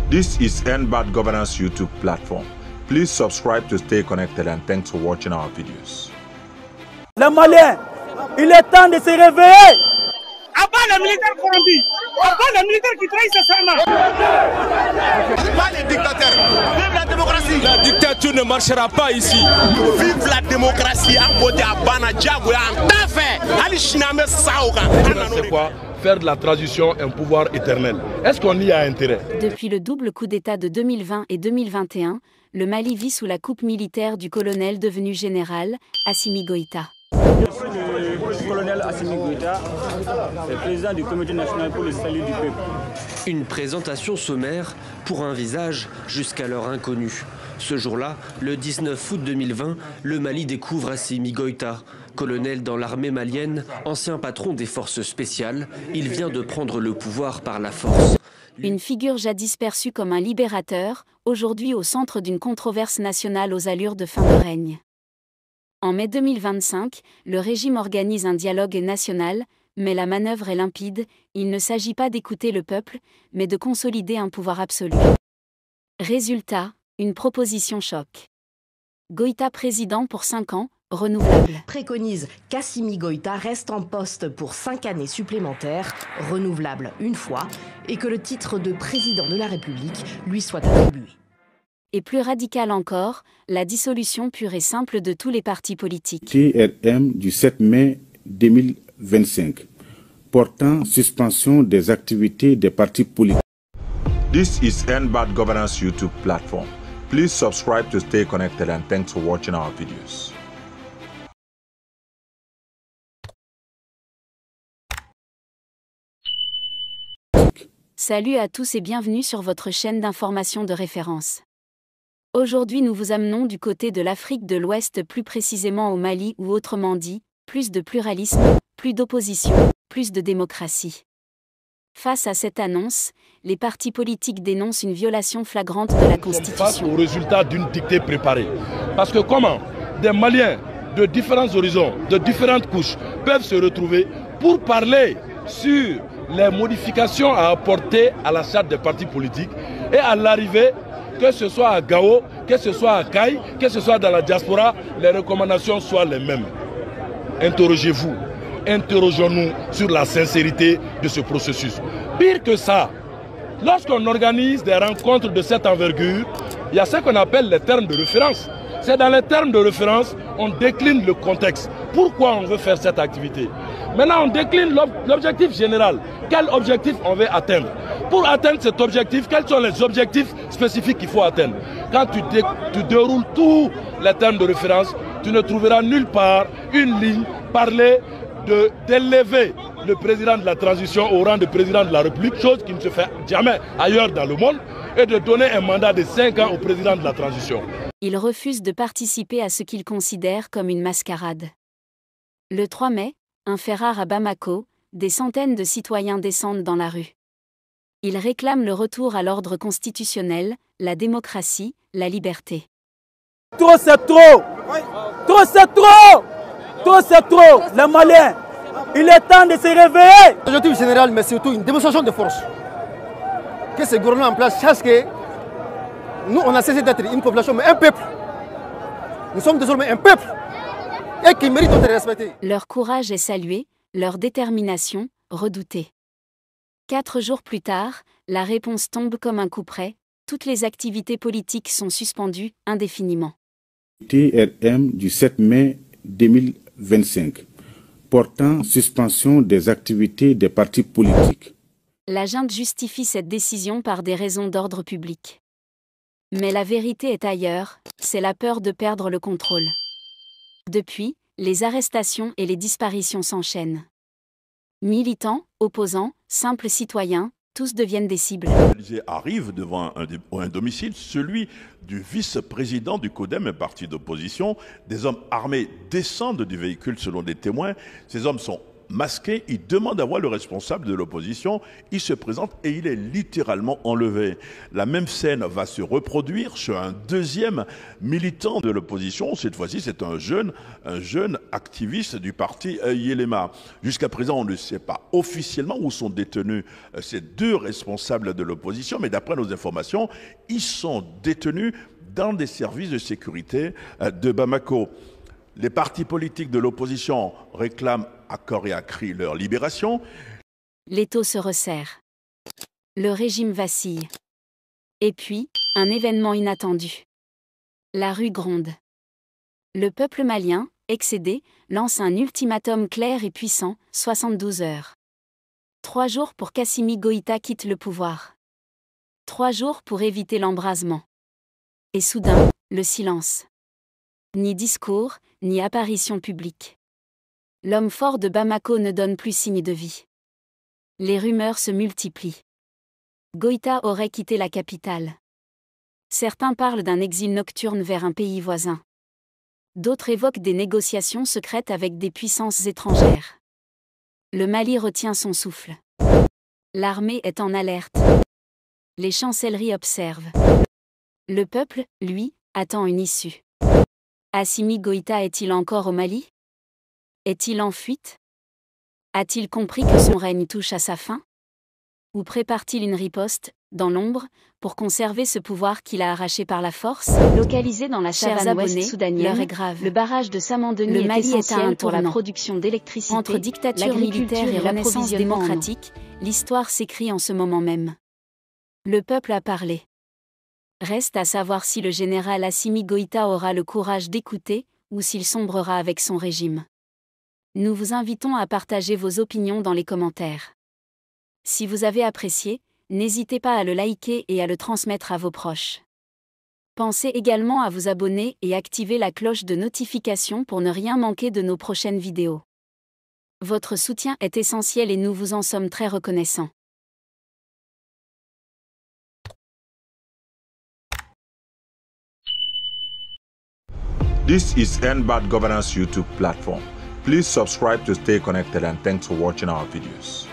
This is End Bad Governance YouTube platform. Please subscribe to stay connected and thanks for watching our videos. Les Maliens, il est temps de se réveiller. Abat les militaires corrompus, abat les militaires qui trahissent ce serment. Pas les dictateurs. Vive la démocratie. La dictature ne marchera pas ici. Vive la démocratie. C'est quoi? Faire de la transition un pouvoir éternel. Est-ce qu'on y a intérêt? Depuis le double coup d'État de 2020 et 2021, le Mali vit sous la coupe militaire du colonel devenu général, Assimi Goïta. Je suis le colonel Assimi Goïta, le président du Comité national pour le salut du peuple. Une présentation sommaire pour un visage jusqu'alors inconnu. Ce jour-là, le 19 août 2020, le Mali découvre Assimi Goïta. Colonel dans l'armée malienne, ancien patron des forces spéciales, il vient de prendre le pouvoir par la force. Une figure jadis perçue comme un libérateur, aujourd'hui au centre d'une controverse nationale aux allures de fin de règne. En mai 2025, le régime organise un dialogue national, mais la manœuvre est limpide, il ne s'agit pas d'écouter le peuple, mais de consolider un pouvoir absolu. Résultat, une proposition choc. Goïta président pour 5 ans, renouvelable. Préconise qu'Assimi Goïta reste en poste pour 5 années supplémentaires, renouvelable une fois, et que le titre de président de la République lui soit attribué. Et plus radical encore, la dissolution pure et simple de tous les partis politiques. TRM du 7 mai 2025, portant suspension des activités des partis politiques. This is End Bad Governance YouTube platform. Please subscribe to stay connected and thanks for watching our videos. Salut à tous et bienvenue sur votre chaîne d'information de référence. Aujourd'hui nous vous amenons du côté de l'Afrique de l'Ouest, plus précisément au Mali, ou autrement dit, plus de pluralisme, plus d'opposition, plus de démocratie. Face à cette annonce, les partis politiques dénoncent une violation flagrante de la Constitution. Face au résultat d'une dictée préparée. Parce que comment des Maliens de différents horizons, de différentes couches, peuvent se retrouver pour parler sur les modifications à apporter à la charte des partis politiques et à l'arrivée, que ce soit à Gao, que ce soit à Caille, que ce soit dans la diaspora, les recommandations soient les mêmes. Interrogez-vous, interrogeons-nous sur la sincérité de ce processus. Pire que ça, lorsqu'on organise des rencontres de cette envergure, il y a ce qu'on appelle les termes de référence. C'est dans les termes de référence, on décline le contexte. Pourquoi on veut faire cette activité? Maintenant, on décline l'objectif général. Quel objectif on veut atteindre? Pour atteindre cet objectif, quels sont les objectifs spécifiques qu'il faut atteindre? Quand tu déroules tous les termes de référence, tu ne trouveras nulle part une ligne parler d'élever le président de la transition au rang de président de la République, chose qui ne se fait jamais ailleurs dans le monde, et de donner un mandat de 5 ans au président de la transition. Il refuse de participer à ce qu'il considère comme une mascarade. Le 3 mai, un fait rare à Bamako, des centaines de citoyens descendent dans la rue. Ils réclament le retour à l'ordre constitutionnel, la démocratie, la liberté. Trop c'est trop. Trop c'est trop. Trop c'est trop. Les Maliens, il est temps de se réveiller. L'objectif général, mais surtout une démonstration de force. Que ce gouvernement en place sache que nous, on a cessé d'être une population, mais un peuple. Nous sommes désormais un peuple et qui mérite d'être respecté. Leur courage est salué, leur détermination, redoutée. 4 jours plus tard, la réponse tombe comme un coup près, toutes les activités politiques sont suspendues indéfiniment. TRM du 7 mai 2025, portant suspension des activités des partis politiques. La junte justifie cette décision par des raisons d'ordre public. Mais la vérité est ailleurs, c'est la peur de perdre le contrôle. Depuis, les arrestations et les disparitions s'enchaînent. Militants, opposants, simples citoyens, tous deviennent des cibles. Arrive devant un domicile, celui du vice-président du CODEM, un parti d'opposition. Des hommes armés descendent du véhicule selon des témoins. Ces hommes sont masqué, il demande à voir le responsable de l'opposition, il se présente et il est littéralement enlevé. La même scène va se reproduire chez un deuxième militant de l'opposition. Cette fois-ci, c'est un jeune activiste du parti Yelema. Jusqu'à présent, on ne sait pas officiellement où sont détenus ces deux responsables de l'opposition, mais d'après nos informations, ils sont détenus dans des services de sécurité de Bamako. Les partis politiques de l'opposition réclament à corps et à cri leur libération. L'étau se resserre. Le régime vacille. Et puis, un événement inattendu. La rue gronde. Le peuple malien, excédé, lance un ultimatum clair et puissant, 72 heures. 3 jours pour qu'Assimi Goïta quitte le pouvoir. 3 jours pour éviter l'embrasement. Et soudain, le silence. Ni discours, ni apparition publique. L'homme fort de Bamako ne donne plus signe de vie. Les rumeurs se multiplient. Goïta aurait quitté la capitale. Certains parlent d'un exil nocturne vers un pays voisin. D'autres évoquent des négociations secrètes avec des puissances étrangères. Le Mali retient son souffle. L'armée est en alerte. Les chancelleries observent. Le peuple, lui, attend une issue. Assimi Goïta est-il encore au Mali? Est-il en fuite? A-t-il compris que son règne touche à sa fin? Ou prépare-t-il une riposte, dans l'ombre, pour conserver ce pouvoir qu'il a arraché par la force? Localisé dans la savane ouest soudanienne, l'heure est grave. Le barrage de Samandeni est essentiel pour la production d'électricité. Entre dictature militaire et renaissance démocratique, l'histoire s'écrit en ce moment même. Le peuple a parlé. Reste à savoir si le général Assimi Goïta aura le courage d'écouter, ou s'il sombrera avec son régime. Nous vous invitons à partager vos opinions dans les commentaires. Si vous avez apprécié, n'hésitez pas à le liker et à le transmettre à vos proches. Pensez également à vous abonner et activer la cloche de notification pour ne rien manquer de nos prochaines vidéos. Votre soutien est essentiel et nous vous en sommes très reconnaissants. This is NBAD Governance YouTube platform. Please subscribe to stay connected and thanks for watching our videos.